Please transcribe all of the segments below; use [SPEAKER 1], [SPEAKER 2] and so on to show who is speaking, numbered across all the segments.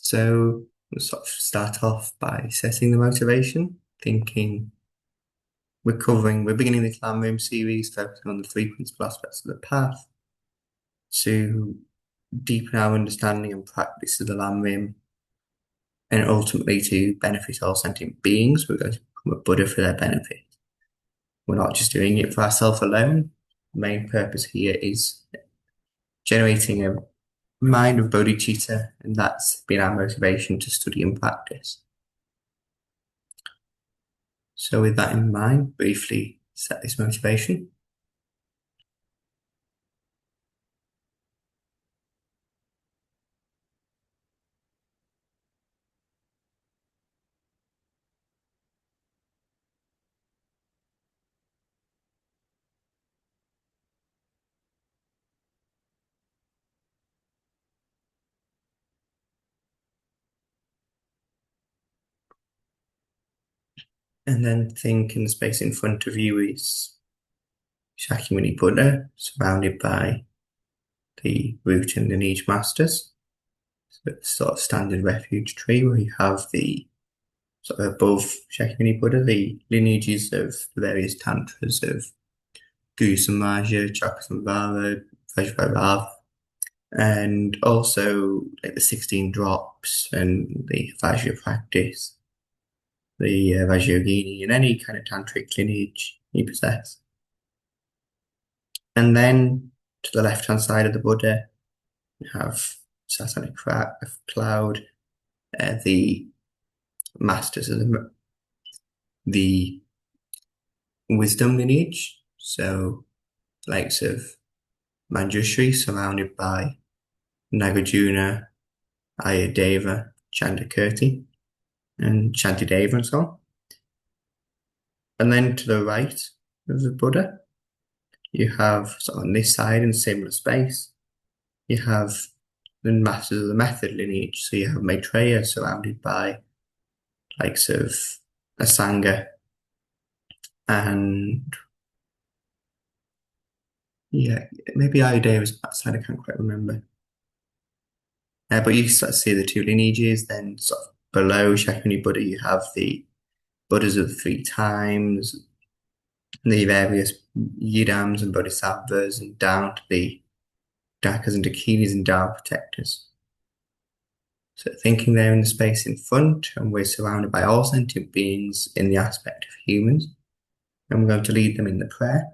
[SPEAKER 1] So we'll sort of start off by setting the motivation, thinking we're beginning this land room series focusing on the three principal aspects of the path to deepen our understanding and practice of the land room, and ultimately to benefit all sentient beings. We're going to become a Buddha for their benefit. We're not just doing it for ourselves alone. The main purpose here is generating a mind of bodhicitta, and that's been our motivation to study and practice. So with that in mind, briefly set this motivation. And then think in the space in front of you is Shakyamuni Buddha, surrounded by the root and lineage masters. So it's sort of standard refuge tree where you have the sort of above Shakyamuni Buddha, the lineages of the various tantras of Guru Samaja, Chakasambhava, Vajrayana, and also like the 16 drops and the Vajra practice, the Vajrayogini, and any kind of tantric lineage you possess. And then to the left-hand side of the Buddha, you have sat on a cloud, the masters of the wisdom lineage. So, likes of Manjushri, surrounded by Nagarjuna, Ayadeva, Chandakirti, and Shantideva, and so on. And then to the right of the Buddha, you have sort of on this side in similar space, you have the masters of the method lineage. So you have Maitreya surrounded by likes of Asanga and yeah, maybe Ayodhya was that side, I can't quite remember. But you sort of see the two lineages, then sort of below Shakyamuni Buddha, you have the Buddhas of the three times, the various Yidams and Bodhisattvas, and down to the Dakas and Dakinis and Dharma protectors. So thinking there in the space in front, and we're surrounded by all sentient beings in the aspect of humans, and we're going to lead them in the prayer.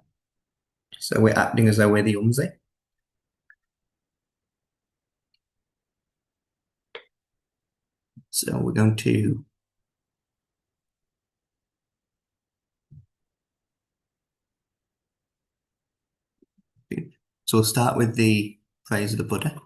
[SPEAKER 1] So we're acting as though we're the Umze. So we're going to we'll start with the praise of the Buddha.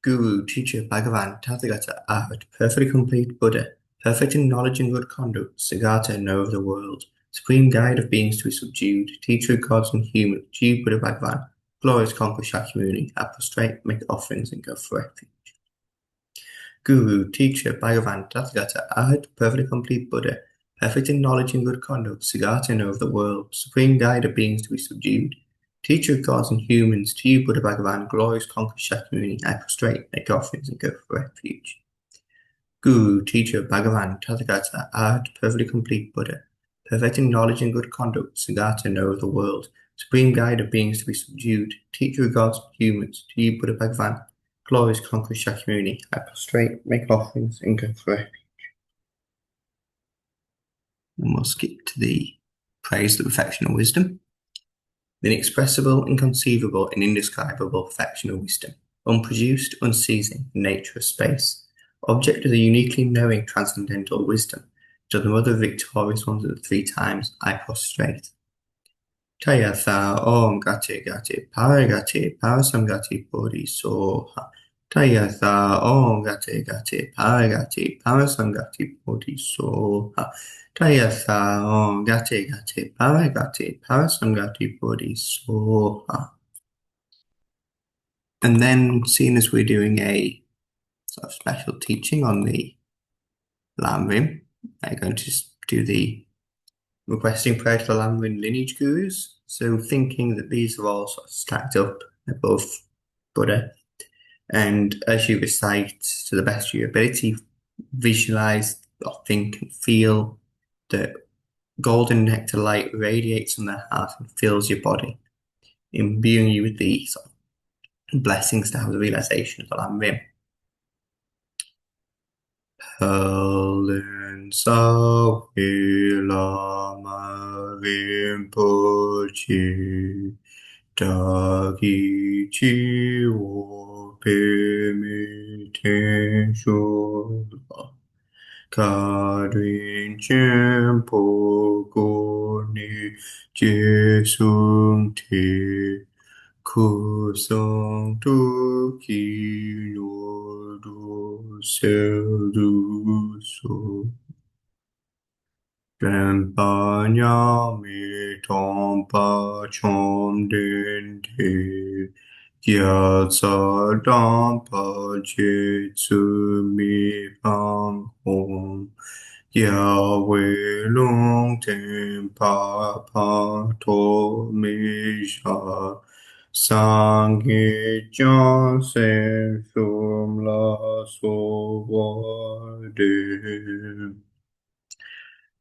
[SPEAKER 1] Guru, teacher, Bhagavan, Tathagata, Arhat, perfectly complete Buddha, perfect in knowledge and good conduct, Sagata, know of the world, supreme guide of beings to be subdued, teacher of gods and humans, Jeev Buddha Bhagavan, glorious conquer Shakyamuni, I prostrate, make offerings and go for refuge. Guru, teacher, Bhagavan, Tathagata, Arhat, perfectly complete Buddha, perfect in knowledge and good conduct, Sagata, know of the world, supreme guide of beings to be subdued, teacher of gods and humans, to you, Buddha Bhagavan, glorious conquer Shakyamuni, I prostrate, make offerings and go for refuge. Guru, teacher, Bhagavan, Tathagata, Arhat, perfectly complete Buddha, perfect in knowledge and good conduct, Sagata, know of the world, supreme guide of beings to be subdued, teacher of gods and humans, to you, Buddha Bhagavan, glorious conquer Shakyamuni, I prostrate, make offerings and go for refuge. And we'll skip to the praise the perfection of wisdom. The inexpressible, inconceivable, and indescribable perfection of wisdom, unproduced, unceasing, nature of space, object of the uniquely knowing transcendental wisdom, to the mother victorious ones of the three times, I prostrate. Tayatha Om Gati Gati Paragati Parasamgati Bodhi Soha. Tayatha Om Gati Gati Paragati Parasamgati Bodhi Soha. Tayatha Om Gati Gati Paragati Parasamgati Bodhi Soha. And then, seeing as we're doing a sort of special teaching on the Lamrim, I'm going to do the requesting prayer to the Lamrim lineage gurus. So thinking that these are all sort of stacked up above Buddha. And as you recite to the best of your ability, visualize or think and feel the golden nectar light radiates from their heart and fills your body, imbuing you with the sort of blessings to have the realization of the Lam Rim. Helen Sawi Lama Rinpoche Dagi Chi Wo Pimi Ten Shula Kadrin Chenpo Goni Jesum Te Kusong Tu Ki No Do Sel Du So Champagne mi tomba chom den te gyatsa dampa je tsu mi pang hong Yahweh lung ten pa pa to mi sha Sangye chan sen sum la so va de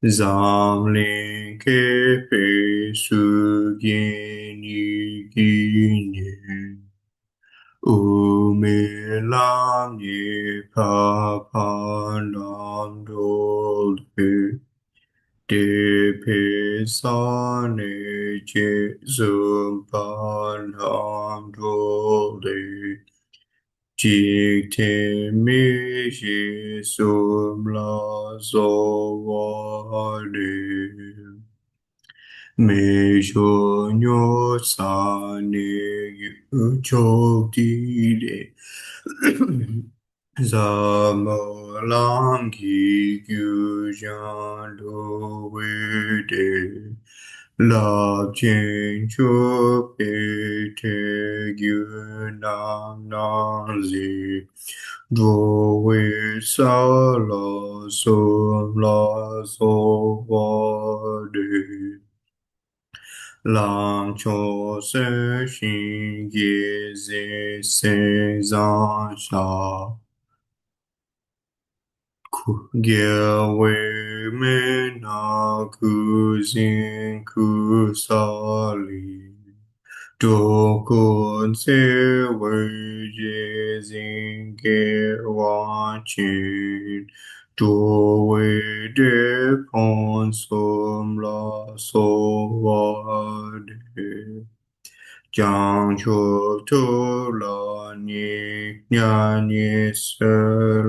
[SPEAKER 1] Zamling kepe sugin yigin Ume lam ye papa nam dolpe De pe sane je zumpa nam dolpe Jik te mi ji sum la zo wa de Me jo nyo sa ne yu cho di de Za mo lang ki gyu jan do we de La chen cho pe te gyu nam nam zi Do we sa la so wa de Lang cho se xin ye ze se zan sha Ge wei me na ku zin ku sa li Do kun se wei je zin ge wan chin Do wei de pon sum la so wa de Jiang chu tu la ni nian ni se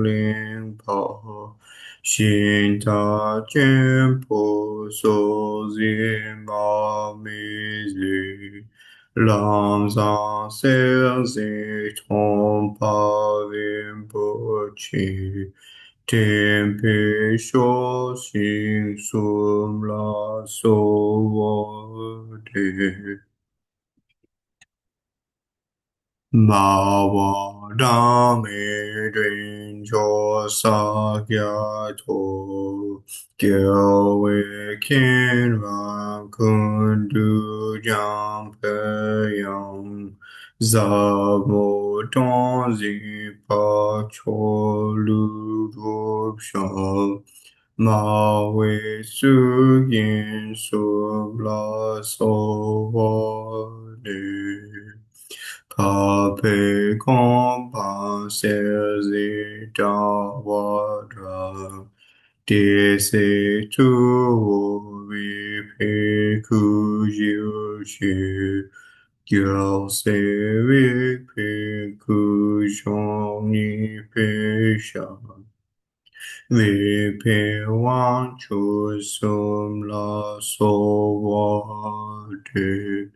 [SPEAKER 1] ling pa xin ta jian po so zi ma mi zi lam zang se zi tong pa vin po chi Tian pi shuo xin sum la so wa de Ma wa dang me duen jo sa kya to Gyo we kin ram kun du jang pe yang Za mo dong zi pa cho lu dup shang Ma we su yin su la so wa de Pa pe kong pa se zi da wa da Di se tu wo vi pe ku yu shi Gyal se vi pe ku shong ni pe sha Vi pe wan chu sum la so wa de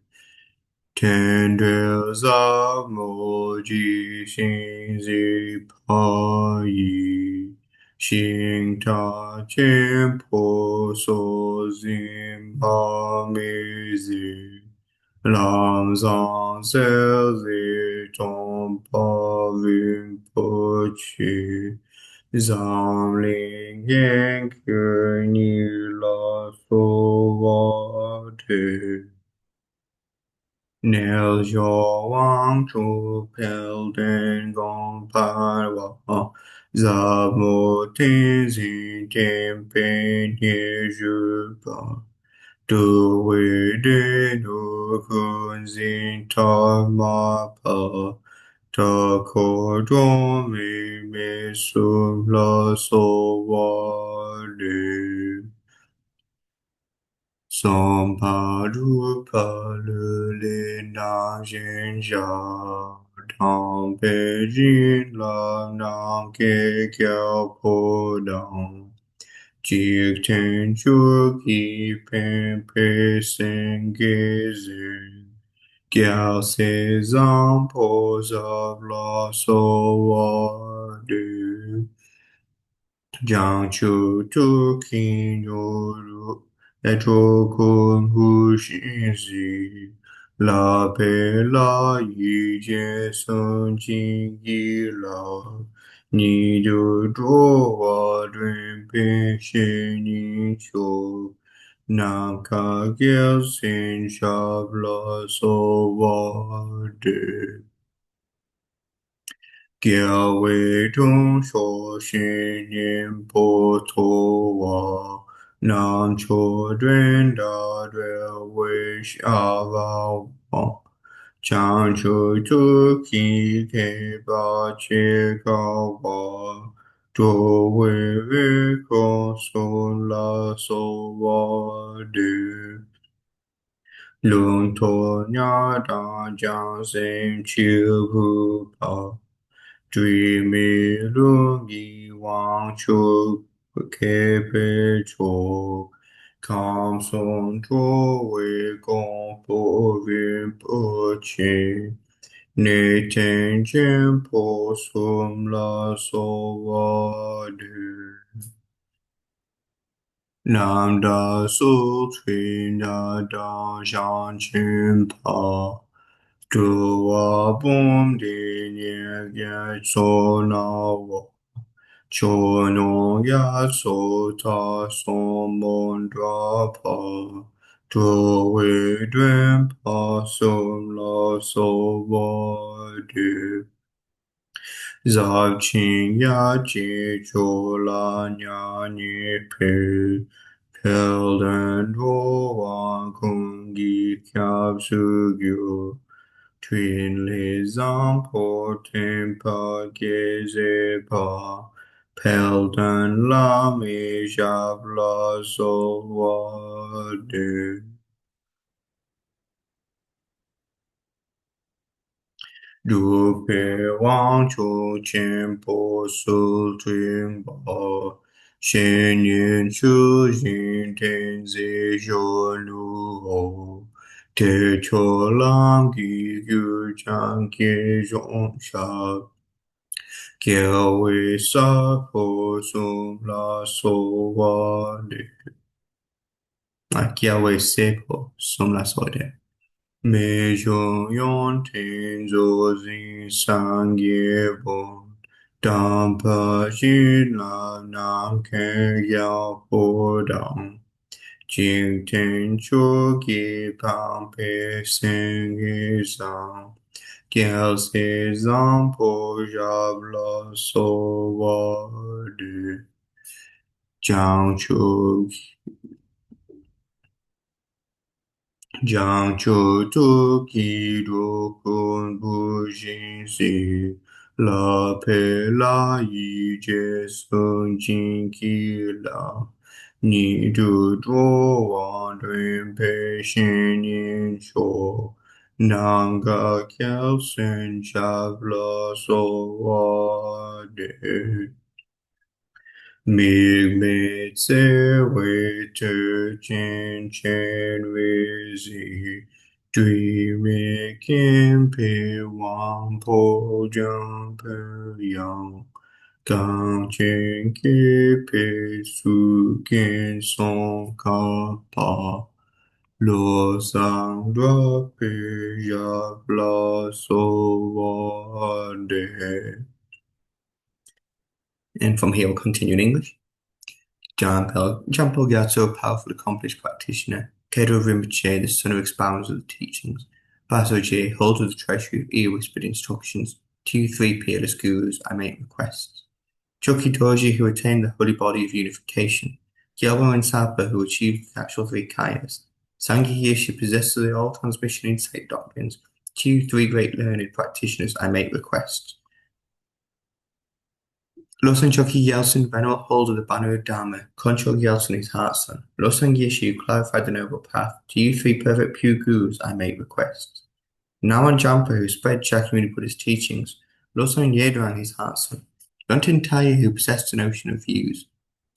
[SPEAKER 1] Tender za mo ji xin zi pa yi, Xing ta qian po so zin pa mi zi, Lam zang se zi tong pa vin po chi, Zang ling yan ke ni la so wa de. Nel yo wang chu pel den gong par wa za mo tin zi tian pe nie zhu ba du wei de nu kun zin ta ma pa ta ko zhuo mi me su la so wa de Son pa du pa le le na yin ja dang pe jin la nam ke kiao po dang jik ten chu ki pen pe sen ge zin Giao se zang po za la so wa du Jiang chu tu qin yu ru, zhuo kun hu xin zi, la pe la yi jie shen jin yi la, ni du zhuo wa dun pe xin yin qiu, nam ka ge xin sha la so wa de. 各位众说是念佛陀哇，南无准大德为下巴王，将出诸提给巴切高哇，作为为公送拉索瓦的。龙陀亚大将生求不怕。追美轮一望出开北chỗ康松作为公不云不清，你听见婆娑拉娑瓦的。南大苏吹那大向前跑，这瓦蹦的年月做那瓦，就农呀做他送门抓跑，这为端跑送了所瓦的。Giặc chính ya chỉ cho la nhà ni pe pel den đô wa kung gi kyab su gyu twin le zang po tem pa ge ze pa pel den la me jab la so wa de如北望出千波苏尊宝，千年出云天在小路后，铁桥浪的有将给容下，各位沙婆苏拉索瓦的，各位沙婆苏拉索的。每种用天作人三业本，当把西那南看要活当，今天就给旁边生意上，叫些让不入了所谓的讲究。将就都基督kun bu jin si la pe la yi je sun jin ki la ni du duo wan dun pe shin yin cho nang ga kiao sen chav la so wa de Mig me tse wei tu chen chen wei zi, dui me kim pe wang po jang pe yang, gang chen ki pe su ken song ka pa, lo sang dua pe ya la so wa de. And from here, we'll continue in English. Jean Paul Gaultier, a powerful, accomplished practitioner, Cato of Rinpoche, the son of expounders of the teachings, Persuading, holder of the treasury of ear-whispered instructions, to you three peerless gurus I make requests. Chucky Doji, who attained the holy body of unification, Gyalpo and Sapa, who achieved the actual three kayas, Sanghi Yishi, possessor of the all-transmission insight doctrines, to you three great learned practitioners I make requests. Losang Choki Yeltsin, venerable holder of the banner of Dharma, Control Yeltsin, his heart son. Losang Yishi, who clarified the noble path, to you three perfect pure gurus I make requests. Nawan Jampa, who spread Shakyamuni Buddha's teachings, Losang Yedrang, his heart son. Yontin Taya, who possessed an ocean of views.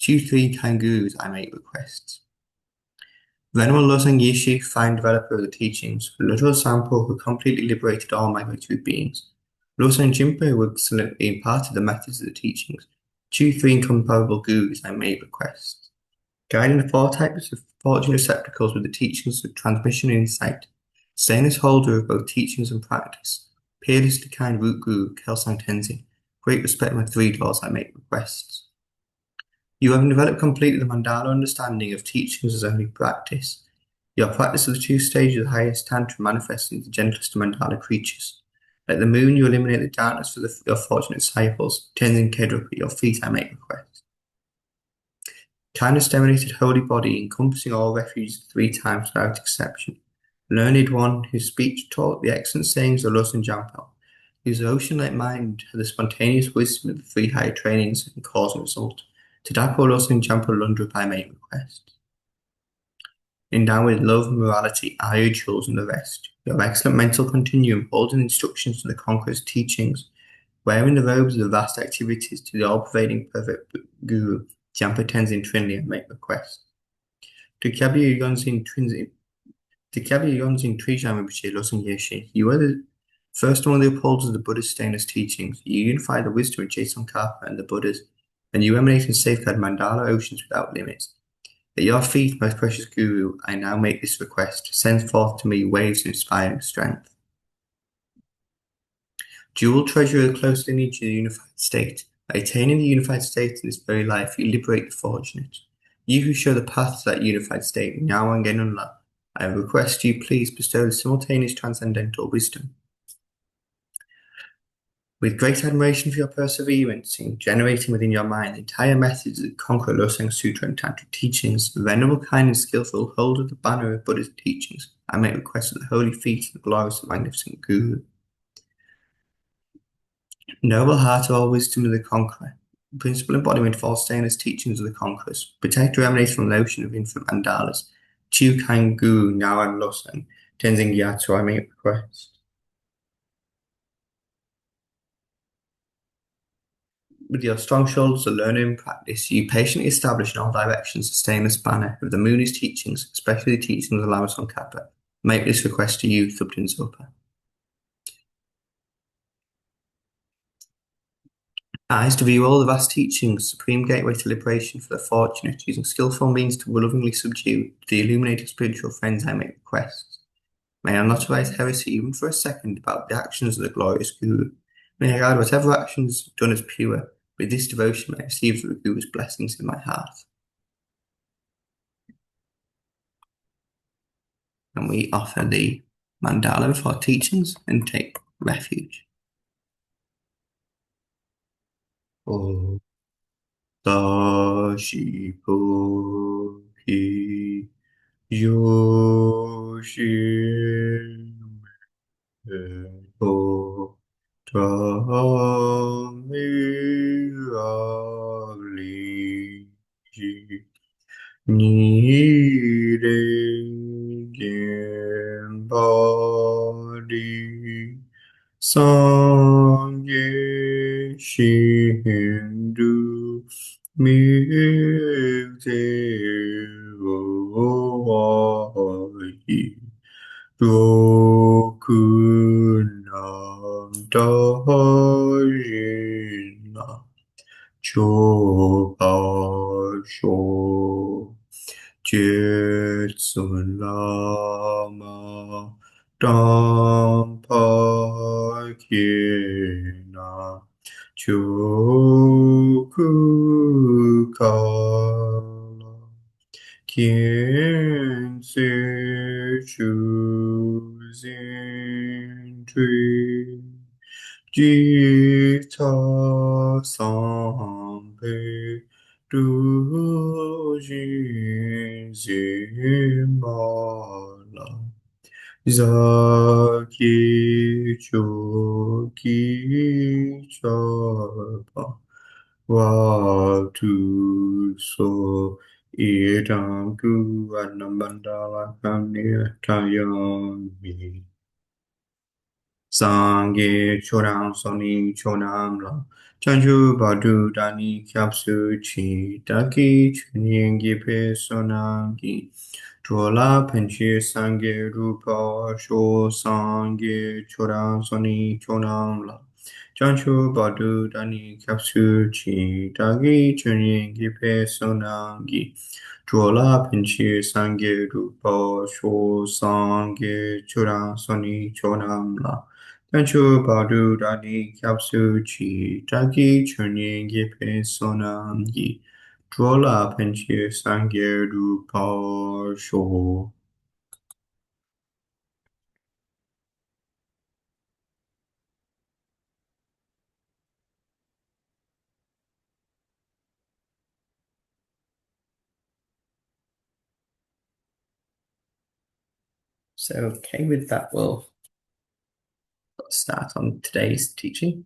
[SPEAKER 1] To you three kind gurus I make requests. Venerable Losang Yishi, fine developer of the teachings, Lodro Sampo, who completely liberated all migratory beings. Losang Jimpa, who excellently imparted the methods of the teachings. To you three incomparable gurus I make requests. Guiding the four types of fortune receptacles with the teachings of transmission and insight. Staying as holder of both teachings and practice. Peerless to kind root guru, Kelsang Tenzin. Great respect my three doors I make requests. You have developed completely the mandala understanding of teachings as only practice. Your practice of the two stages of the highest tantra manifests into the gentlest of mandala creatures. Like the moon, you eliminate the darkness for your fortunate disciples. Tenzin Kedrup, at your feet I make requests. Kindness emanated holy body, encompassing all refuges 3 times without exception. Learned one, whose speech taught the excellent sayings of Lus and Jampel, whose ocean-like mind had the spontaneous wisdom of the 3 higher trainings and cause and result. To Dapo Lus and Jampel Lundrup I make request. Endowed with love, morality, eye jewels, and the rest, your excellent mental continuum holding instructions to the conqueror's teachings, wearing the robes of the vast activities to the all-pervading perfect guru, Jampa Tenzin Trinity, I make request. To Kyabu Yonzin Trijam Rinpoche Losang Yeshe, you are the first one of the upholders of the Buddha's stainless teachings. You unify the wisdom of Tsongkhapa and the Buddhas, and you emanate and safeguard mandala oceans without limits. At your feet, most precious Guru, I now make this request. Send forth to me waves of inspiring strength. Dual treasure of the close lineage of the unified state. By attaining the unified state in this very life, you liberate the fortunate. You who show the path to that unified state, Nyawan Genunla, I request you please bestow the simultaneous transcendental wisdom. With great admiration for your perseverance in generating within your mind the entire methods of the Conqueror Losang Sutra and Tantric teachings, venerable, kind, and skillful holder of the banner of Buddha's teachings, I make request at the holy feet of the glorious and magnificent Guru. Noble heart of all wisdom of the Conqueror, principal embodiment of all stainless teachings of the Conquerors, protector emanates from the ocean of infinite mandalas, Chiu Kang Guru Nawan Losang, Tenzin Gyatso, I make request. With your strong shoulders of learning and practice, you patiently establish in all directions the stainless banner of the Muni's teachings, especially the teachings of the Lama Tsongkhapa. Make this request to you, Thubten Zopa. Eyes to view all the vast teachings, supreme gateway to liberation for the fortunate, using skillful means to lovingly subdue. To the illuminated spiritual friends I make requests. May I not arise heresy even for a second about the actions of the glorious Guru. May I regard whatever actions done as pure. With this devotion may I receive the Guru's blessings in my heart. And we offer the mandala for teachings and take refuge. Oh, Dashipuki Yoshin Eko Tamirali Nire Gembadi Sangye Shindu Mikte Wahi Rokunam Dajina Chobasho Jetsun Lama Dampa Kina Chokukala Kien Se Chuzin Jita sampe dujin zimala zaki choki chapa watu so idam ku anambandala kamya tayami Sangye chodam soni chodam la chanju badu dani kyapsu chi daki chunyengi pe sonangi drola penchi sangye rupa sho sangye chodam soni chodam la chanju badu dani kyapsu chi daki chunyengi pe sonangi drola penchi sangye rupa sho sangye chodam soni chodam la Tancho Badu Dani Kyapsu Chi Dagi Chunyin Gipe Sonam Yi Drola Penchir Sangye Du Pa Sho. So, okay, with that, we'll start on today's teaching.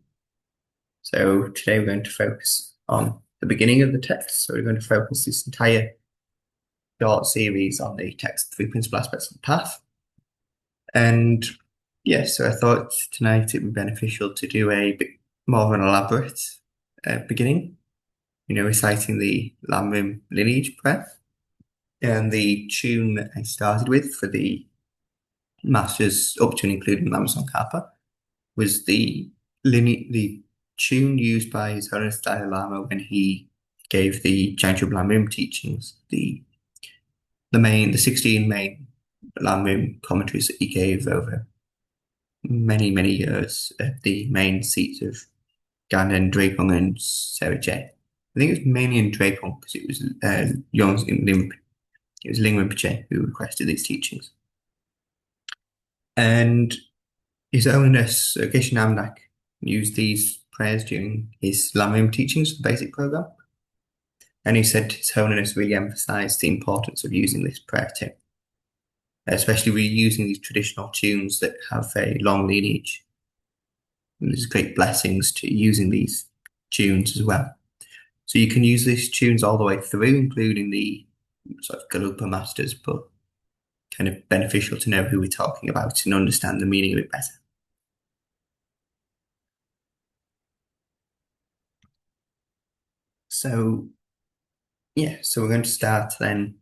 [SPEAKER 1] So, today we're going to focus on the beginning of the text. So, we're going to focus this entire short series on the text, three principal aspects of the path. And yeah, so I thought tonight it would be beneficial to do a bit more of an elaborate beginning, reciting the Lamrim lineage prayer. And the tune that I started with for the Masters up to and including Lama Tsongkhapa was the tune used by His Holiness Dalai Lama when he gave the Jangchub Lamrim teachings, the 16 main Lamrim commentaries that he gave over many, many years at the main seats of Ganden, Drepung, and Serije. I think it was mainly in Drepung because it was Ling Rinpoche who requested these teachings. And His Holiness Geshe Namdak used these prayers during his Lamrim teachings, the basic program. And he said His Holiness really emphasized the importance of using this prayer too, especially reusing these traditional tunes that have a long lineage. And there's great blessings to using these tunes as well. So you can use these tunes all the way through, including the sort of Garupa masters, but kind of beneficial to know who we're talking about and understand the meaning of it better. So, yeah, so we're going to start then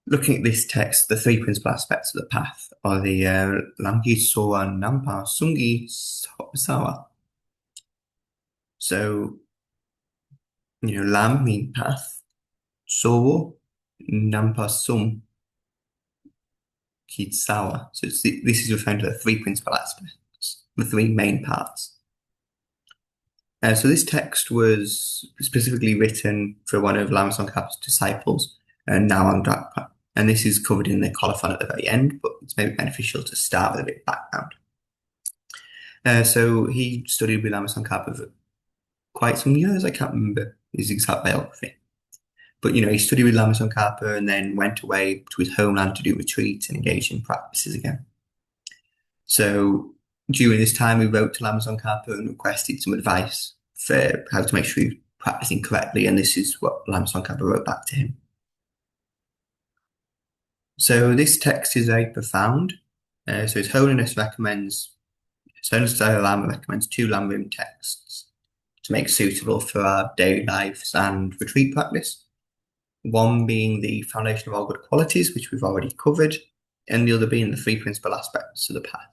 [SPEAKER 1] looking at this text, the three principal aspects of the path, or the Lamki Sowa Nampa Sungi Sawa. So, Lam means path, Sowo, Nampa Sum, Kitsawa. So this is referring to the three principal aspects, the three main parts. So this text was specifically written for one of Lama Tsongkhapa's disciples, Nawang Drakpa. And this is covered in the colophon at the very end, but it's maybe beneficial to start with a bit of background. So he studied with Lama Tsongkhapa for quite some years. I can't remember his exact biography. But, he studied with Lama Tsongkhapa and then went away to his homeland to do retreats and engage in practices again. So during this time, he wrote to Lama Tsongkhapa and requested some advice for how to make sure he's practicing correctly. And this is what Lama Tsongkhapa wrote back to him. So this text is very profound. So His Holiness Dalai Lama recommends two Lamrim texts to make suitable for our daily lives and retreat practice. One being the foundation of all good qualities, which we've already covered, and the other being the three principal aspects of the path.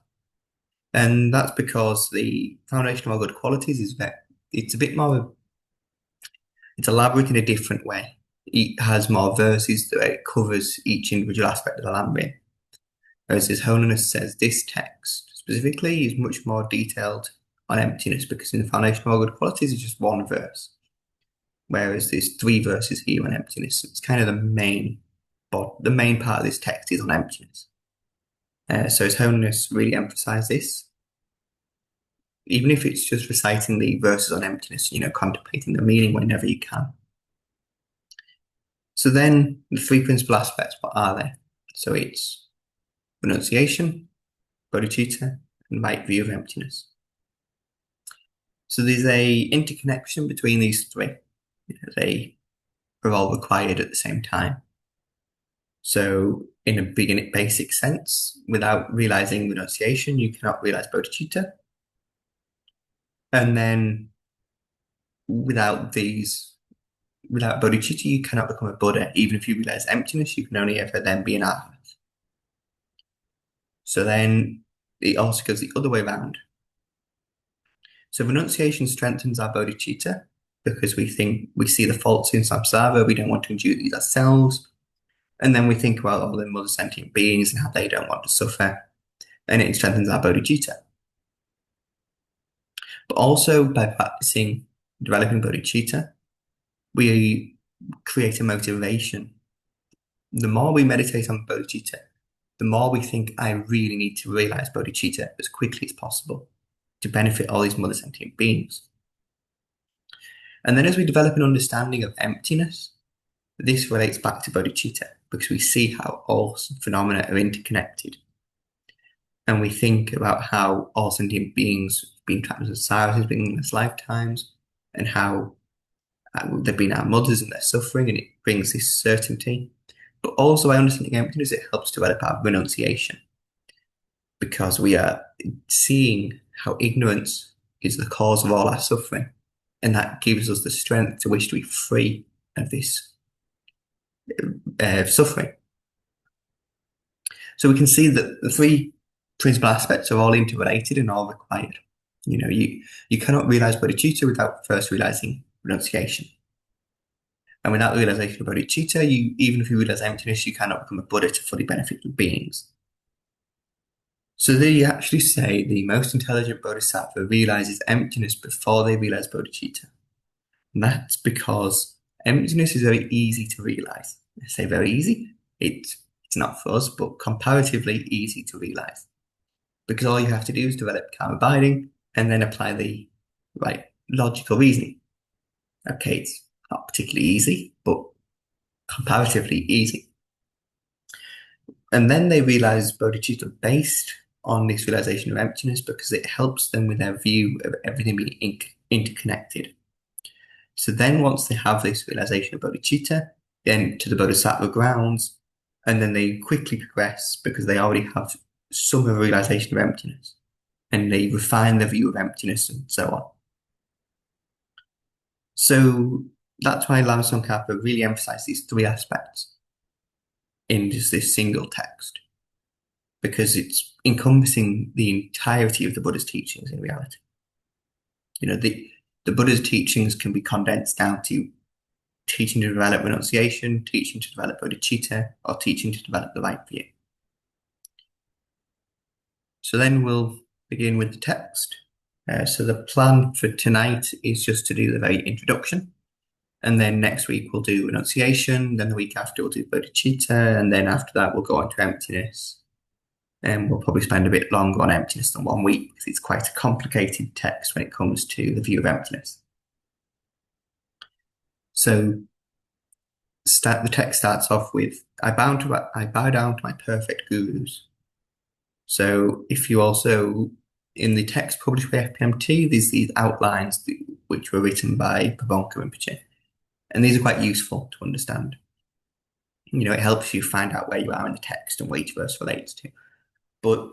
[SPEAKER 1] And that's because the foundation of all good qualities it's a bit more, it's elaborate in a different way. It has more verses that it covers each individual aspect of the Lamrim. Whereas His Holiness says this text specifically is much more detailed on emptiness, because in the foundation of all good qualities is just one verse. Whereas there's three verses here on emptiness. It's kind of the main part of this text is on emptiness. So His Holiness really emphasized this, even if it's just reciting the verses on emptiness, contemplating the meaning whenever you can. So then the three principal aspects, what are they? So it's renunciation, bodhicitta, and right view of emptiness. So there's a interconnection between these three. They are all required at the same time. So in a basic sense, without realizing renunciation, you cannot realize bodhicitta. And then without bodhicitta, you cannot become a Buddha. Even if you realize emptiness, you can only ever then be an arhat. So then it also goes the other way around. So renunciation strengthens our bodhicitta because we see the faults in samsara, we don't want to endure these ourselves. And then we think about all the other sentient beings and how they don't want to suffer. And it strengthens our bodhicitta. But also by practicing developing bodhicitta, we create a motivation. The more we meditate on bodhicitta, the more we think, I really need to realize bodhicitta as quickly as possible to benefit all these mother sentient beings. And then as we develop an understanding of emptiness, this relates back to bodhicitta because we see how all phenomena are interconnected. And we think about how all sentient beings have been trapped as samsaras in their lifetimes, and how they've been our mothers and they're suffering, and it brings this certainty. But also, by understanding emptiness, it helps develop our renunciation because we are seeing how ignorance is the cause of all our suffering, and that gives us the strength to wish to be free of this suffering. So we can see that the three principal aspects are all interrelated and all required. You cannot realize bodhicitta without first realizing renunciation. And without realization of bodhicitta, even if you realize emptiness, you cannot become a Buddha to fully benefit the beings. So they actually say the most intelligent bodhisattva realizes emptiness before they realize bodhicitta. And that's because emptiness is very easy to realize. I say very easy. It's not for us, but comparatively easy to realize. Because all you have to do is develop calm abiding and then apply the right logical reasoning. Okay, it's not particularly easy, but comparatively easy. And then they realize bodhicitta based on this realization of emptiness because it helps them with their view of everything being interconnected. So then once they have this realization of bodhicitta, then to the bodhisattva grounds, and then they quickly progress because they already have some realization of emptiness, and they refine their view of emptiness and so on. So that's why Lama Tsongkhapa really emphasized these three aspects in just this single text, because it's encompassing the entirety of the Buddha's teachings in reality. The Buddha's teachings can be condensed down to teaching to develop renunciation, teaching to develop bodhicitta, or teaching to develop the right view. So then we'll begin with the text. So the plan for tonight is just to do the very introduction. And then next week we'll do renunciation. Then the week after we'll do bodhicitta. And then after that we'll go on to emptiness. And we'll probably spend a bit longer on emptiness than 1 week because it's quite a complicated text when it comes to the view of emptiness. So the text starts off with, I bow down to my perfect gurus. So if you also, in the text published by FPMT, there's these outlines which were written by Pabonka Rinpoche. And these are quite useful to understand. It helps you find out where you are in the text and what each verse relates to. But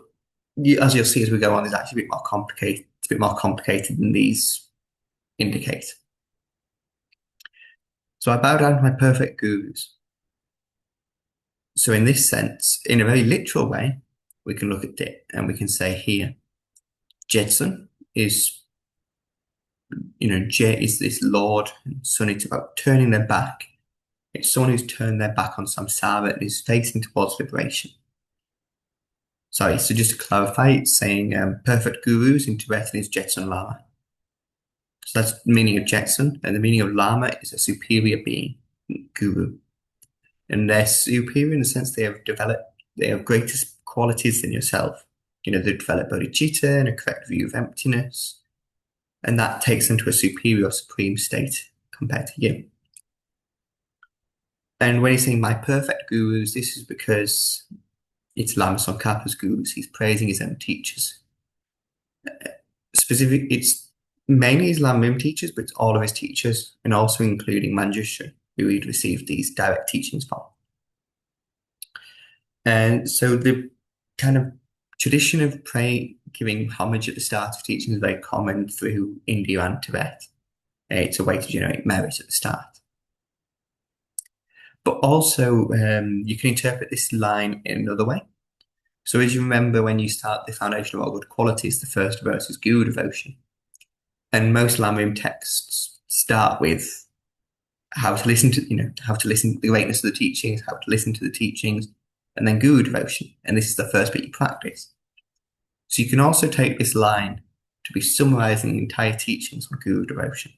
[SPEAKER 1] as you'll see as we go on, it's actually a bit more complicated. It's a bit more complicated than these indicate. So I bow down to my perfect gurus. So in this sense, in a very literal way, we can look at it and we can say here, Jetsun is, Jet is this Lord, and Sun is about turning their back. It's someone who's turned their back on samsara and is facing towards liberation. Sorry, so just to clarify, it's saying perfect gurus in Tibetan is Jetsun Lama. So that's the meaning of Jetsun, and the meaning of Lama is a superior being, guru. And they're superior in the sense they have developed they have greater qualities than yourself. They develop bodhicitta and a correct view of emptiness, and that takes them to a superior, supreme state compared to you. And when he's saying my perfect gurus, this is because it's Lama Tsongkhapa's gurus. He's praising his own teachers. It's mainly his Lamrim teachers, but it's all of his teachers, and also including Manjushri, who he'd received these direct teachings from. And so the kind of tradition of giving homage at the start of teaching is very common through India and Tibet. It's a way to generate merit at the start. But also, you can interpret this line in another way. So as you remember, when you start the foundation of all good qualities, the first verse is guru devotion. And most Lamrim texts start with how to listen to the greatness of the teachings, how to listen to the teachings, and then guru devotion. And this is the first bit you practice. So you can also take this line to be summarizing the entire teachings on guru devotion.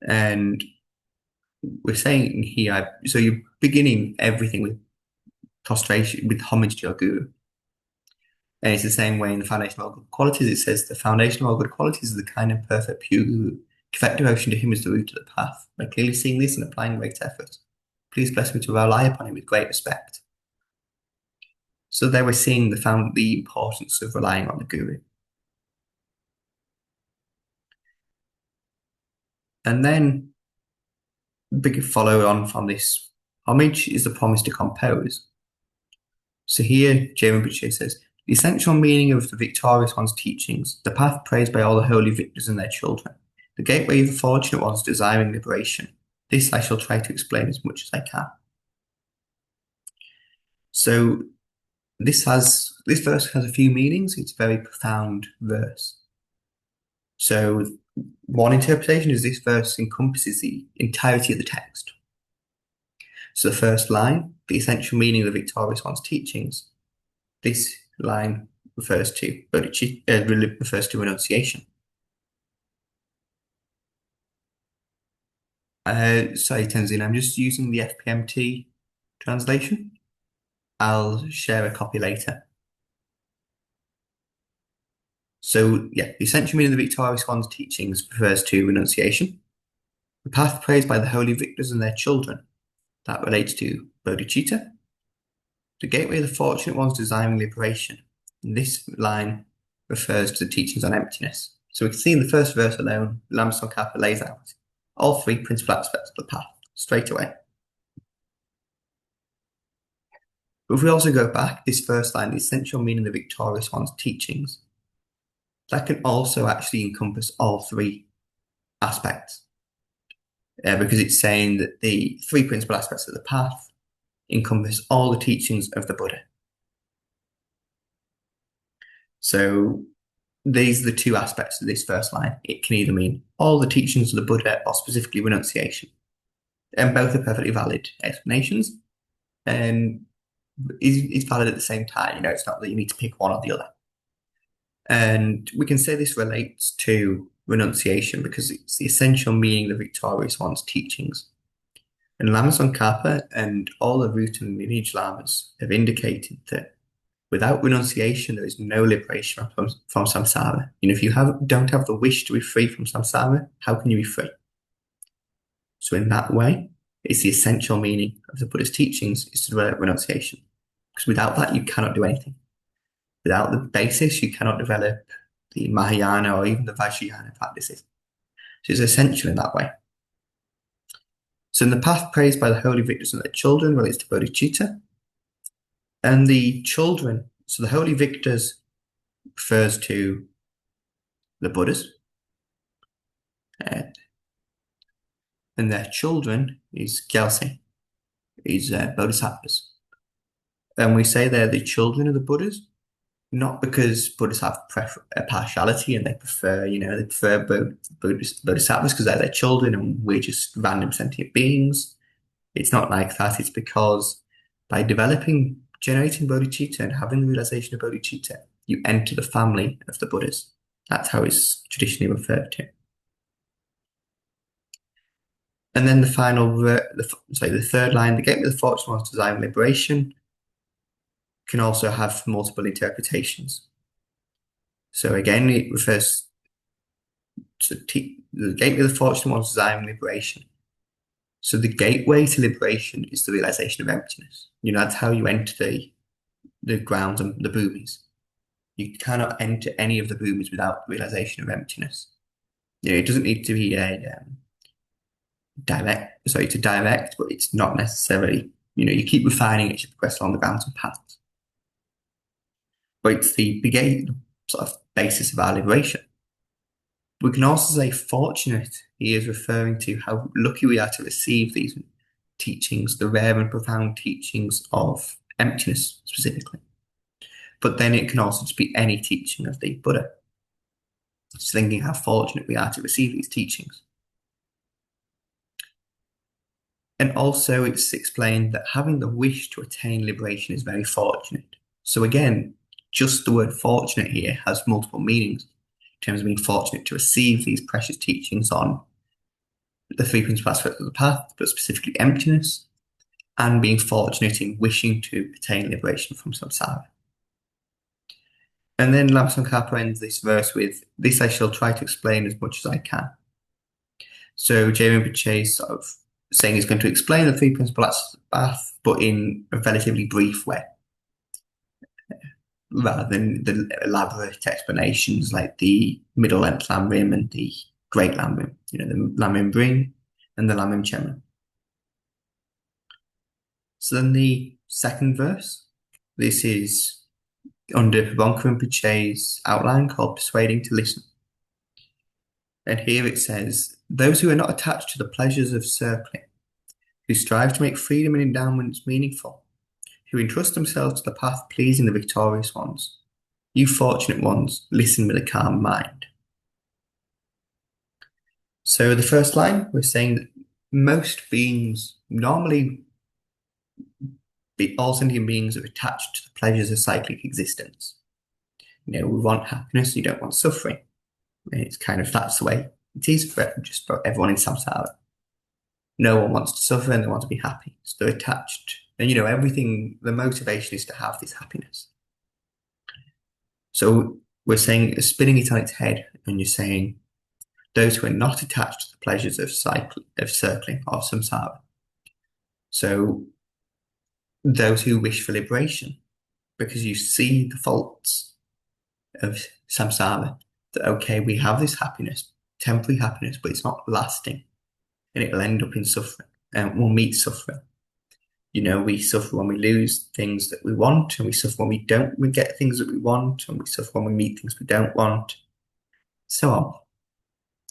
[SPEAKER 1] And we're saying here, so you're beginning everything with prostration, with homage to your guru. And it's the same way in the foundation of all good qualities. It says the foundation of all good qualities is the kind and perfect pure guru. Perfect devotion to him is the root of the path. By clearly seeing this and applying great effort, please bless me to rely upon him with great respect. So there we're seeing the importance of relying on the guru. And then, big follow on from this homage is the promise to compose. So here, J. Rinpoche says, the essential meaning of the victorious one's teachings, the path praised by all the holy victors and their children, the gateway of the fortunate ones desiring liberation. This I shall try to explain as much as I can. So this verse has a few meanings. It's a very profound verse. So one interpretation is this verse encompasses the entirety of the text. So the first line, the essential meaning of the victorious one's teachings, this line refers to renunciation. Sorry, Tenzin, I'm just using the FPMT translation. I'll share a copy later. So, yeah, the essential meaning of the victorious one's teachings refers to renunciation. The path praised by the holy victors and their children, that relates to bodhicitta. The gateway of the fortunate ones desiring liberation. And this line refers to the teachings on emptiness. So we can see in the first verse alone, Lama Tsongkhapa lays out all three principal aspects of the path straight away. But if we also go back, this first line, the essential meaning of the victorious one's teachings, that can also actually encompass all three aspects. Because it's saying that the three principal aspects of the path encompass all the teachings of the Buddha. So these are the two aspects of this first line. It can either mean all the teachings of the Buddha or specifically renunciation. And both are perfectly valid explanations. And is valid at the same time. It's not that you need to pick one or the other. And we can say this relates to renunciation because it's the essential meaning of the victorious one's teachings. And Lama Tsongkhapa and all the root and lineage lamas have indicated that without renunciation, there is no liberation from samsara. If you don't have the wish to be free from samsara, how can you be free? So in that way, it's the essential meaning of the Buddha's teachings is to develop renunciation. Because without that, you cannot do anything. Without the basis, you cannot develop the Mahayana or even the Vajrayana practices. So it's essential in that way. So in the path praised by the holy victors and their children relates to bodhicitta. And the children, so the holy victors refers to the Buddhas. And their children is Gyaltsen, is bodhisattvas. And we say they're the children of the Buddhas, not because Buddhists have a partiality and they prefer bodhisattvas because they're their children and we're just random sentient beings. It's not like that. It's because by generating bodhicitta and having the realization of bodhicitta, you enter the family of the Buddhas. That's how it's traditionally referred to. And then the third line, the gateway of the fortunate ones desiring liberation. can also have multiple interpretations. So again, it refers to the gateway of the fortunate ones is I am liberation. So the gateway to liberation is the realization of emptiness. That's how you enter the grounds and the bhumis. You cannot enter any of the bhumis without the realization of emptiness. It doesn't need to be a direct, but it's not necessarily, you keep refining it as you progress along the grounds and paths. But it's the beginning, sort of basis of our liberation. We can also say fortunate. He is referring to how lucky we are to receive these teachings, the rare and profound teachings of emptiness specifically. But then it can also just be any teaching of the Buddha. Just thinking how fortunate we are to receive these teachings. And also it's explained that having the wish to attain liberation is very fortunate. So again, just the word fortunate here has multiple meanings in terms of being fortunate to receive these precious teachings on the three principal aspects of the path, but specifically emptiness, and being fortunate in wishing to attain liberation from samsara. And then Lama Tsongkhapa ends this verse with, "This I shall try to explain as much as I can." So J. Rinpoche is sort of saying he's going to explain the three principal aspects of the path, but in a relatively brief way, rather than the elaborate explanations like the middle length Lamrim and the great Lamrim, the Lamrim Bring and the Lamrim Chenma. So then the second verse, this is under Pabonka Rinpoche's outline called Persuading to Listen. And here it says, "Those who are not attached to the pleasures of circling, who strive to make freedom and endowments meaningful, who entrust themselves to the path pleasing the victorious ones, you fortunate ones, listen with a calm mind." So the first line, we're saying that most beings, normally all sentient beings, are attached to the pleasures of cyclic existence. We want happiness, you don't want suffering. And it's that's the way it is for just about everyone in samsara. No one wants to suffer and they want to be happy. So they're attached. And everything, the motivation is to have this happiness. So we're saying, spinning it on its head, and you're saying, those who are not attached to the pleasures of circling, or samsara. So those who wish for liberation, because you see the faults of samsara, that okay, we have this happiness, temporary happiness, but it's not lasting, and it will end up in suffering, and we'll meet suffering. We suffer when we lose things that we want, and we suffer when we get things that we want, and we suffer when we meet things we don't want, so on.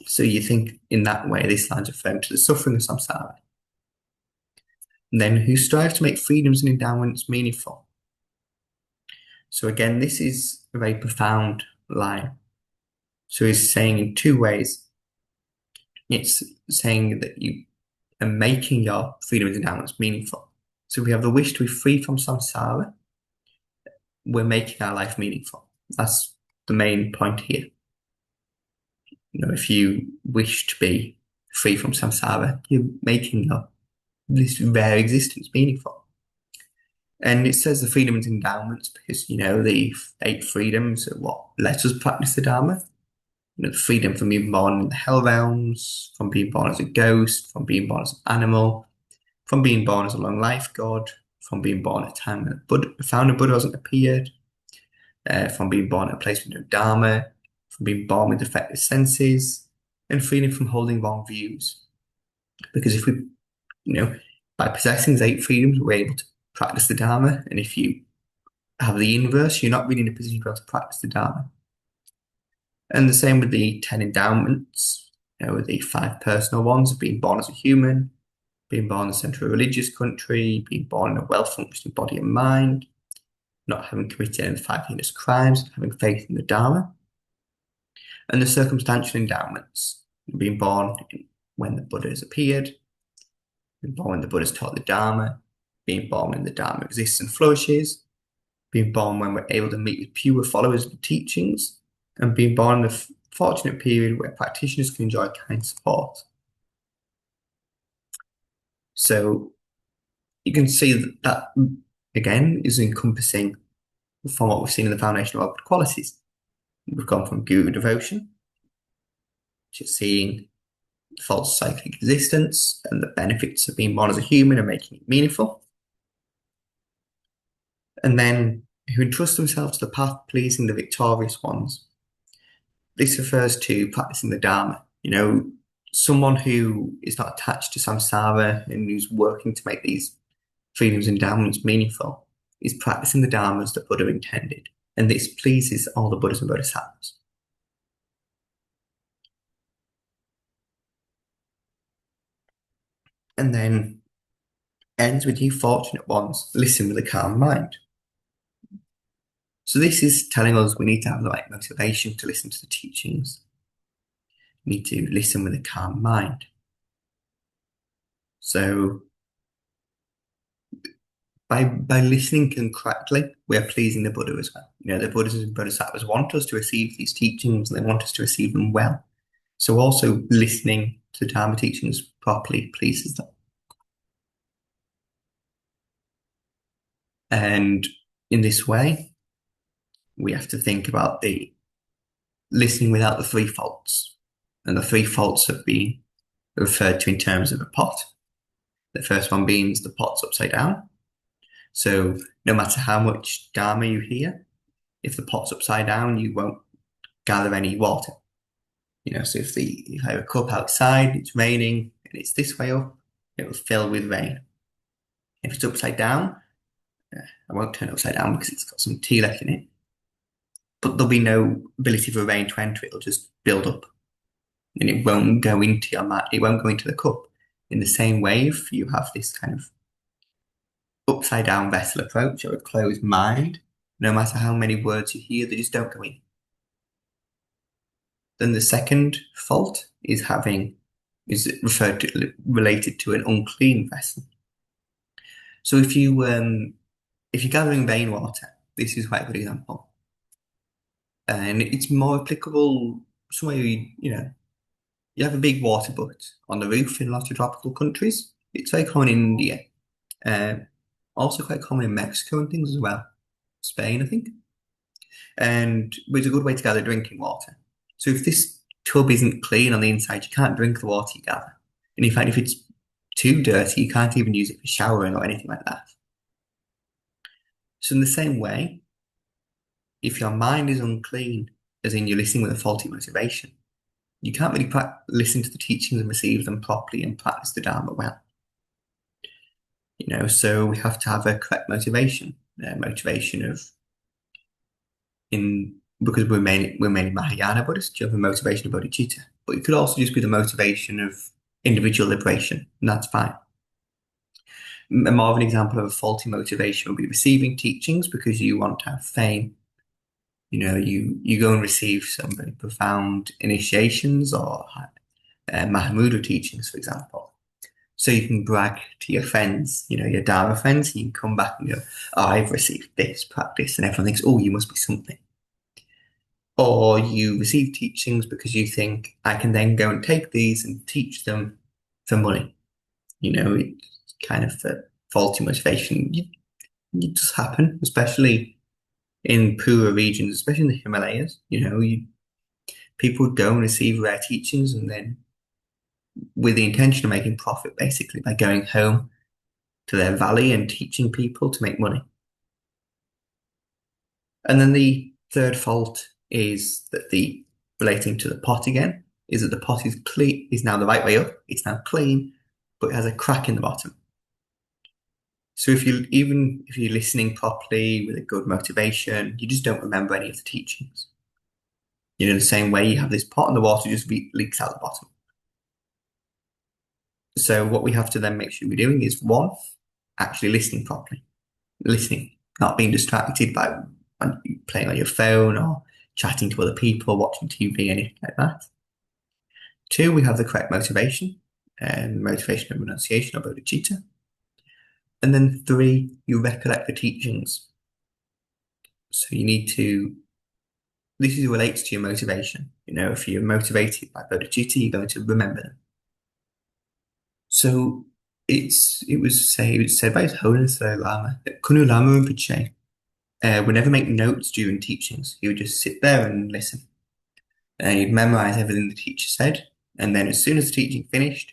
[SPEAKER 1] So you think in that way, this line's referring to the suffering of samsara. And then who strive to make freedoms and endowments meaningful. So again, this is a very profound line. So he's saying in two ways. It's saying that you are making your freedoms and endowments meaningful. So we have the wish to be free from samsara. We're making our life meaningful. That's the main point here. If you wish to be free from samsara, you're making this rare existence meaningful. And it says the freedoms and endowments because, the 8 freedoms are what let us practice the Dharma. The freedom from being born in the hell realms, from being born as a ghost, from being born as an animal, from being born as a long life god, from being born at a time when the founder Buddha hasn't appeared, from being born at a place with no Dharma, from being born with defective senses, and freedom from holding wrong views. Because if we, by possessing these 8 freedoms, we're able to practice the Dharma. And if you have the inverse, you're not really in a position to be able to practice the Dharma. And the same with the 10 endowments, with the 5 personal ones of being born as a human, being born in the center of a religious country, being born in a well-functioning body and mind, not having committed any of the 5 heinous crimes, having faith in the Dharma. And the circumstantial endowments, being born when the Buddha has appeared, being born when the Buddha has taught the Dharma, being born when the Dharma exists and flourishes, being born when we're able to meet with pure followers of the teachings, and being born in the fortunate period where practitioners can enjoy kind support. So you can see that again is encompassing from what we've seen in the foundation of outward qualities. We've gone from guru devotion to seeing false cyclic existence and the benefits of being born as a human and making it meaningful. And then who entrust themselves to the path pleasing the victorious ones. This refers to practicing the Dharma. Someone who is not attached to samsara and who's working to make these freedoms and endowments meaningful is practicing the Dharma as the Buddha intended. And this pleases all the Buddhas and Bodhisattvas. And then ends with you fortunate ones, listen with a calm mind. So this is telling us we need to have the right motivation to listen to the teachings. We need to listen with a calm mind. So by listening correctly, we are pleasing the Buddha as well. The Buddhas and Bodhisattvas want us to receive these teachings and they want us to receive them well. So also listening to the Dharma teachings properly pleases them. And in this way, we have to think about the listening without the three faults. And the three faults have been referred to in terms of a pot. The first one being the pot's upside down. So no matter how much Dharma you hear, if the pot's upside down, you won't gather any water. So if you have a cup outside, it's raining, and it's this way up, it will fill with rain. If it's upside down, I won't turn it upside down because it's got some tea left in it. But there'll be no ability for rain to enter it. It'll just build up. And it won't go into your mat. It won't go into the cup. In the same way, if you have this kind of upside down vessel approach or a closed mind, no matter how many words you hear, they just don't go in. Then the second fault is related to an unclean vessel. So if you're gathering rainwater, this is quite a good example. And it's more applicable somewhere you have a big water butt on the roof in lots of tropical countries. It's very common in India. Also quite common in Mexico and things as well. Spain, I think. And it's a good way to gather drinking water. So if this tub isn't clean on the inside, you can't drink the water you gather. And in fact, if it's too dirty, you can't even use it for showering or anything like that. So in the same way, if your mind is unclean, as in you're listening with a faulty motivation, you can't really listen to the teachings and receive them properly and practice the Dharma well. So we have to have a correct motivation. Because we're mainly Mahayana Buddhists, you have the motivation of bodhicitta. But it could also just be the motivation of individual liberation, and that's fine. More of an example of a faulty motivation would be receiving teachings because you want to have fame. You go and receive some very profound initiations or Mahamudra teachings, for example. So you can brag to your friends, your Dharma friends, and you can come back and go, oh, I've received this practice, and everyone thinks, oh, you must be something. Or you receive teachings because you think, I can then go and take these and teach them for money. It's kind of a faulty motivation. It does happen, especially in poorer regions, especially in the Himalayas. People go and receive rare teachings and then with the intention of making profit, basically, by going home to their valley and teaching people to make money. And then the third fault is that relating to the pot again, is that the pot is clean, is now the right way up, it's now clean, but it has a crack in the bottom. So if you're listening properly with a good motivation, you just don't remember any of the teachings. The same way you have this pot and the water just leaks out the bottom. So what we have to then make sure we're doing is, one, actually listening properly. Listening, not being distracted by playing on your phone or chatting to other people, watching TV, anything like that. Two, we have the correct motivation and motivation of renunciation or bodhicitta. And then three, you recollect the teachings. So this relates to your motivation. If you're motivated by bodhicitta, you're going to remember them. So it was said by His Holiness the Dalai Lama that Kunu Lama Rinpoche would never make notes during teachings. He would just sit there and listen. And he'd memorize everything the teacher said. And then as soon as the teaching finished,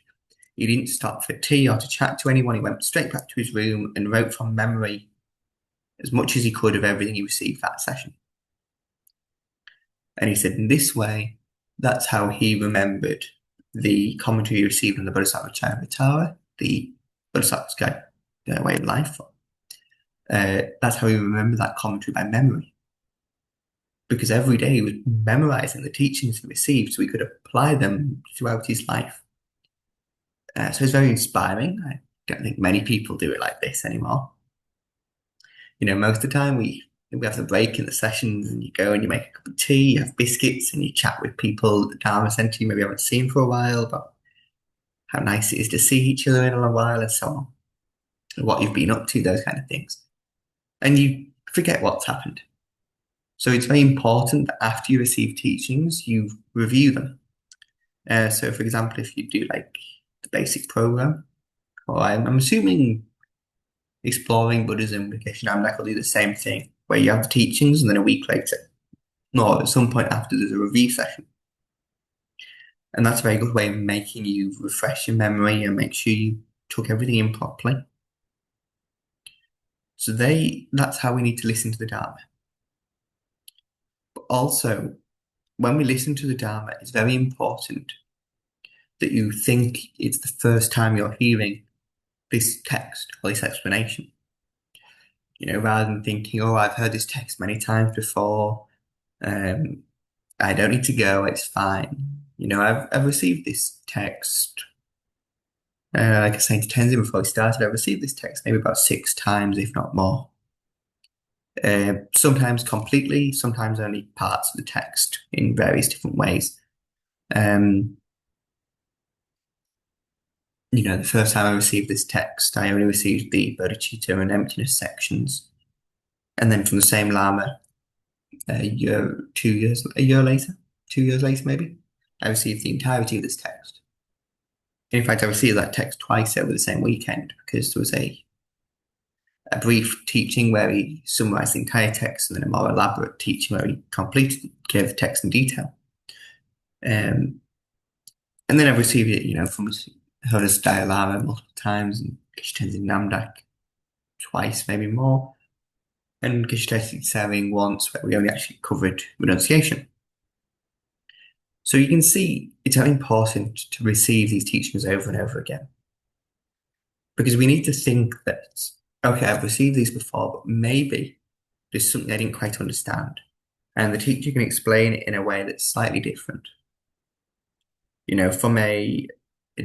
[SPEAKER 1] he didn't stop for tea or to chat to anyone. He went straight back to his room and wrote from memory as much as he could of everything he received that session. And he said, in this way, that's how he remembered the commentary he received on the Bodhisattva Charivatara, the Bodhisattva's Guide, their way of life. That's how he remembered that commentary by memory. Because every day he was memorizing the teachings he received so he could apply them throughout his life. So it's very inspiring. I don't think many people do it like this anymore. Most of the time we have the break in the sessions and you go and you make a cup of tea, you have biscuits and you chat with people at the Dharma Centre you maybe haven't seen for a while, but how nice it is to see each other in a while and so on. And what you've been up to, those kind of things. And you forget what's happened. So it's very important that after you receive teachings, you review them. So for example, if you do like the basic program, or I'm assuming Exploring Buddhism with Geshe-Namdak will do the same thing, where you have the teachings and then a week later, or at some point after, there's a review session. And that's a very good way of making you refresh your memory and make sure you took everything in properly. So that's how we need to listen to the Dharma. But also, when we listen to the Dharma, it's very important that you think it's the first time you're hearing this text or this explanation. Rather than thinking, oh, I've heard this text many times before, I don't need to go, it's fine. I've received this text, like I was saying to Tenzin before we started, I've received this text maybe about 6 times, if not more. Sometimes completely, sometimes only parts of the text in various different ways. The first time I received this text, I only received the bodhicitta and emptiness sections. And then from the same Lama, a year later maybe, I received the entirety of this text. In fact, I received that text twice over the same weekend because there was a brief teaching where he summarized the entire text and then a more elaborate teaching where he gave the text in detail. And then I've received it, from Hoda's Dalai Lama multiple times and Geshe Tenzin Namdak twice, maybe more. And Geshe Tenzin Tsering once, where we only actually covered renunciation. So you can see it's very important to receive these teachings over and over again. Because we need to think that, okay, I've received these before, but maybe there's something I didn't quite understand. And the teacher can explain it in a way that's slightly different. From a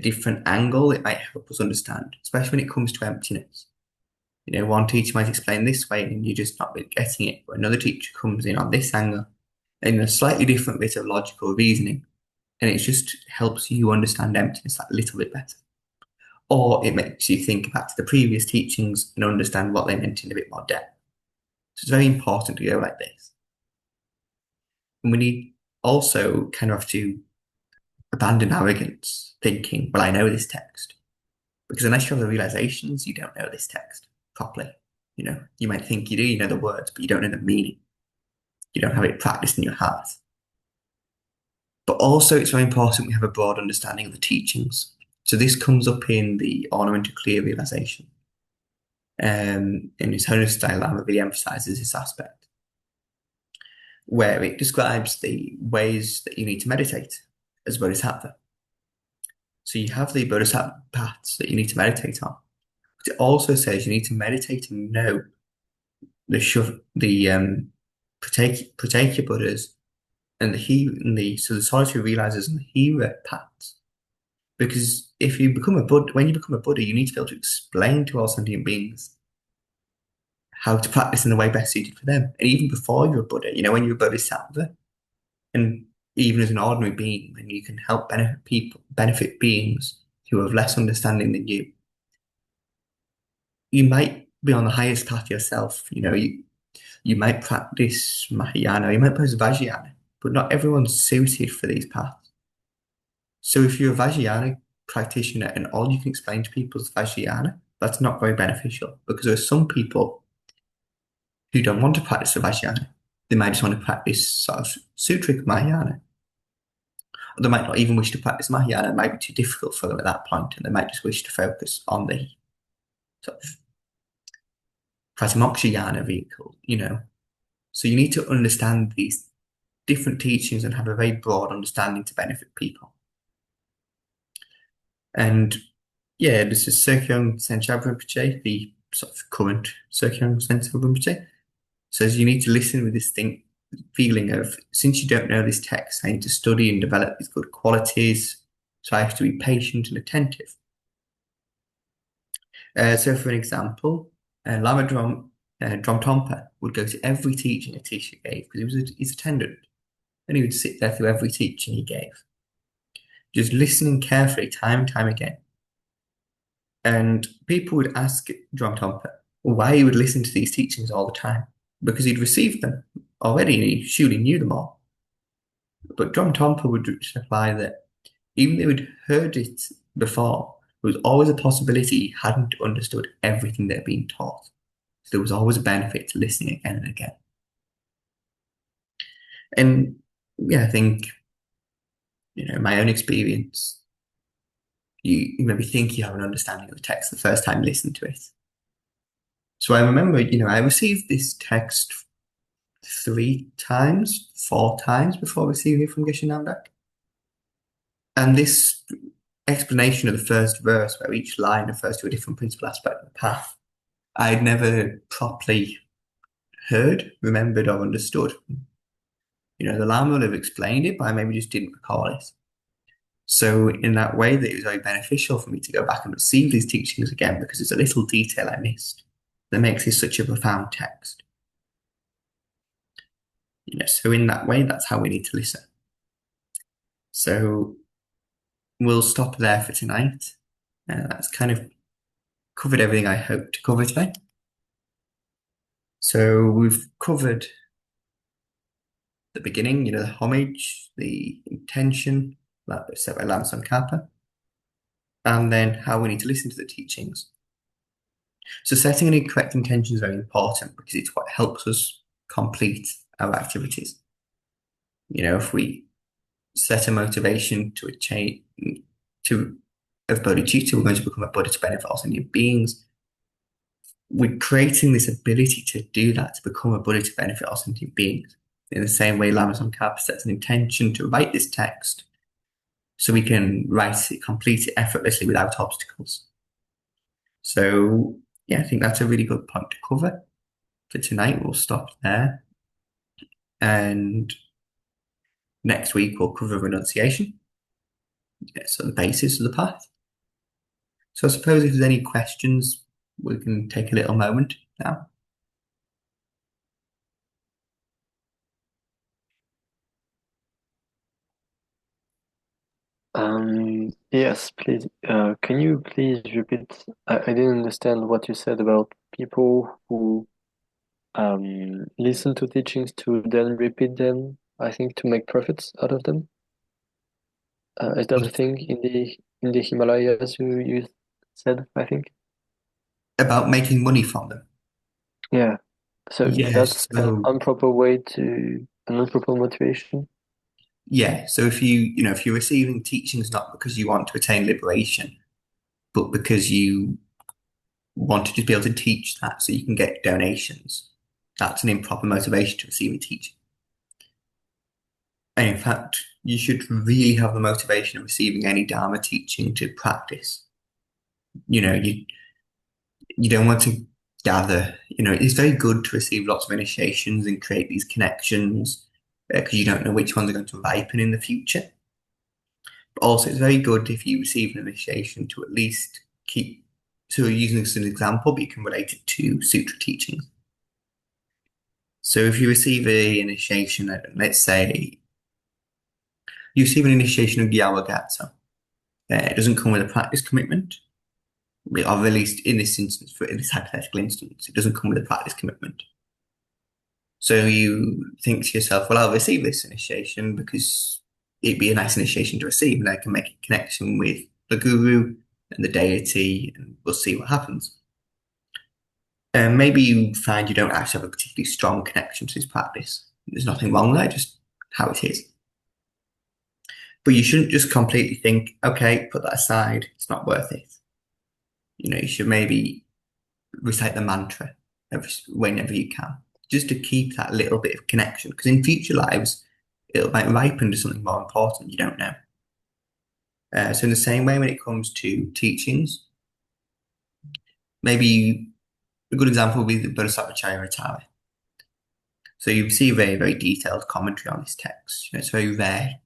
[SPEAKER 1] different angle, it might help us understand, especially when it comes to emptiness. One teacher might explain this way and you're just not really getting it, but another teacher comes in on this angle in a slightly different bit of logical reasoning, and it just helps you understand emptiness that little bit better. Or it makes you think back to the previous teachings and understand what they meant in a bit more depth. So it's very important to go like this. And we need also kind of have to abandon arrogance, thinking, well, I know this text. Because unless you have the realizations, you don't know this text properly. You might think you do, you know the words, but you don't know the meaning. You don't have it practiced in your heart. But also, it's very important we have a broad understanding of the teachings. So this comes up in the Ornament of Clear Realization. In His Holiness Dalai Lama really emphasizes this aspect, where it describes the ways that you need to meditate as Bodhisattva. So you have the Bodhisattva paths that you need to meditate on. But it also says you need to meditate and know the Pratyeka Buddhas and the solitary realizers and the Hira paths. Because if you become a Buddha, when you become a Buddha, you need to be able to explain to all sentient beings how to practice in the way best suited for them. And even before you're a Buddha, when you're a Bodhisattva, and even as an ordinary being, when you can help benefit beings who have less understanding than you, you might be on the highest path yourself. You might practice Mahayana, you might practice Vajrayana, but not everyone's suited for these paths. So if you're a Vajrayana practitioner and all you can explain to people is Vajrayana, that's not very beneficial because there are some people who don't want to practice the Vajrayana. They might just want to practice sort of sutric Mahayana. Or they might not even wish to practice Mahayana. It might be too difficult for them at that point, and they might just wish to focus on the sort of Pratimokshayana vehicle. So you need to understand these different teachings and have a very broad understanding to benefit people. And yeah, this is Sirkyong Senchab Rinpoche, the sort of current Sirkyong Senchab Rinpoche, says you need to listen with this feeling of, since you don't know this text, I need to study and develop these good qualities, so I have to be patient and attentive. So for an example, Lama Tsongkhapa would go to every teaching a teacher gave because he was his attendant, and he would sit there through every teaching he gave, just listening carefully time and time again. And people would ask Tsongkhapa why he would listen to these teachings all the time, because he'd received them already and he surely knew them all. But Tsongkhapa would reply that even though he'd heard it before, there was always a possibility he hadn't understood everything that had been taught. So there was always a benefit to listening again and again. And yeah, I think, my own experience, you maybe think you have an understanding of the text the first time you listen to it. So I remember, I received this text 4 times before receiving it from Geshe Namdak. And this explanation of the first verse, where each line refers to a different principal aspect of the path, I'd never properly heard, remembered, or understood. The Lama would have explained it, but I maybe just didn't recall it. So in that way, that it was very beneficial for me to go back and receive these teachings again, because there's a little detail I missed that makes this such a profound text. So in that way, that's how we need to listen. So we'll stop there for tonight. That's kind of covered everything I hoped to cover today. So we've covered the beginning, the homage, the intention, that was set by Lama Tsongkhapa, and then how we need to listen to the teachings. So setting any correct intention is very important because it's what helps us complete our activities. If we set a motivation to attain of bodhicitta, we're going to become a Buddha to benefit all sentient beings. We're creating this ability to do that, to become a Buddha to benefit all sentient beings. In the same way, Lama Tsongkhapa sets an intention to write this text so we can write it, complete it effortlessly without obstacles. So, yeah, I think that's a really good point to cover. For tonight, we'll stop there. And next week, we'll cover renunciation. So the basis of the path. So I suppose if there's any questions, we can take a little moment now.
[SPEAKER 2] Yes, please. Can you please repeat? I didn't understand what you said about people who listen to teachings to then repeat them, I think to make profits out of them. Is that a thing in the Himalayas you said, I think?
[SPEAKER 1] About making money from them.
[SPEAKER 2] Yeah. So
[SPEAKER 1] Yes.
[SPEAKER 2] that's an improper motivation.
[SPEAKER 1] Yeah. So if you're receiving teachings not because you want to attain liberation, but because you want to just be able to teach that so you can get donations, that's an improper motivation to receive a teaching. And in fact, you should really have the motivation of receiving any Dharma teaching to practice. You don't want to gather. It's very good to receive lots of initiations and create these connections because you don't know which ones are going to ripen in the future. But also, it's very good if you receive an initiation to at least keep. So, using this as an example, but you can relate it to sutra teachings. So, if you receive an initiation, let's say you receive an initiation of Gyalagata, it doesn't come with a practice commitment. Or at least in this instance, in this hypothetical instance, it doesn't come with a practice commitment. So you think to yourself, well, I'll receive this initiation because it'd be a nice initiation to receive, and I can make a connection with the guru and the deity, and we'll see what happens. Maybe you find you don't actually have a particularly strong connection to this practice. There's nothing wrong there, just how it is. But you shouldn't just completely think, okay, put that aside, it's not worth it. You should maybe recite the mantra whenever you can, just to keep that little bit of connection. Because in future lives, it might ripen to something more important. You don't know. So in the same way, when it comes to teachings, maybe a good example would be the Bodhisattva Charyavatara. So you see a very, very detailed commentary on this text. It's very rare.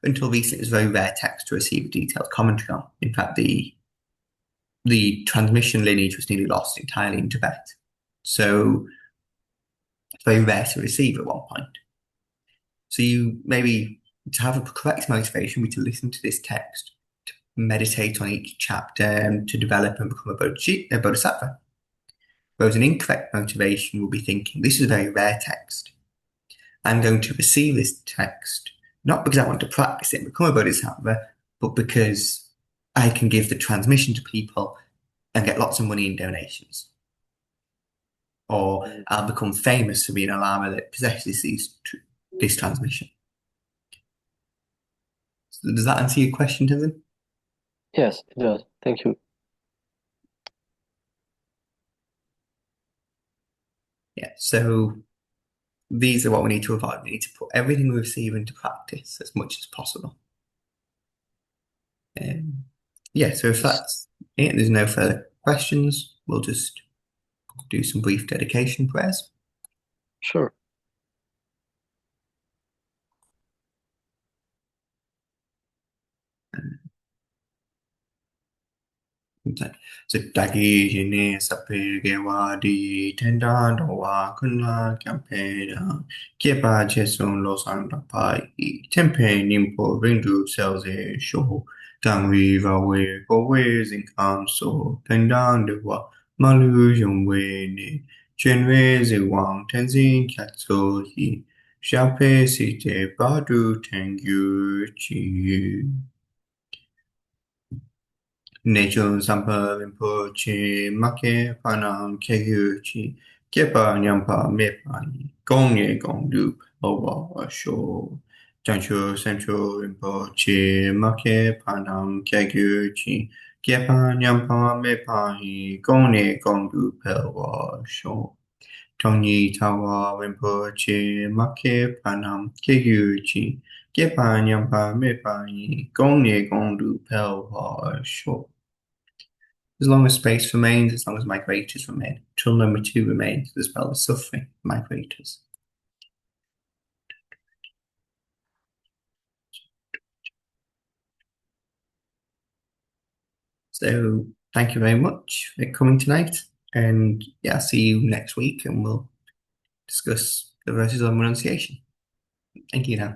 [SPEAKER 1] Until recently, it was very rare text to receive a detailed commentary on. In fact, the transmission lineage was nearly lost entirely in Tibet. So it's very rare to receive at one point. So you maybe to have a correct motivation, we to listen to this text, to meditate on each chapter, and to develop and become a bodhisattva. Whereas an incorrect motivation will be thinking, this is a very rare text. I'm going to receive this text, not because I want to practice it and become a bodhisattva, but because I can give the transmission to people and get lots of money in donations. Or I'll become famous for being a Lama that possesses this transmission. So does that answer your question, Tenzin?
[SPEAKER 2] Yes, it does. Thank you.
[SPEAKER 1] Yeah, so these are what we need to avoid. We need to put everything we receive into practice as much as possible. Yeah, so if that's it, there's no further questions, we'll just do some brief dedication prayers.
[SPEAKER 2] Sure.
[SPEAKER 1] So Dagi Jine Sapirgewadi Tendan Dowa Kunla Campeda Kepa Cheson Los Andapai Tempe Nimpo Rindu Selze Show Tangri Vawe Kowe Zinkam So Tendan Dewa Malu Jongwe Ne Chenwe Zewang Tenzin Katso Hi Shape Site Badu Tengu Chi Nature sampa rinpoche make panam kegyuchi kepa nyampa mepa gongye gongdu owa sho jancho sencho rinpoche make panam kegyuchi kepa nyampa mepa gongye gongdu pelwa sho Tongyi tawa rinpoche make panam kegyuchi kepa nyampa mepa gongye gongdu pelwa sho. As long as space remains, as long as migrators remain, tool number 2 remains, as well as suffering migrators. So thank you very much for coming tonight. And yeah, see you next week and we'll discuss the verses on renunciation. Thank you now.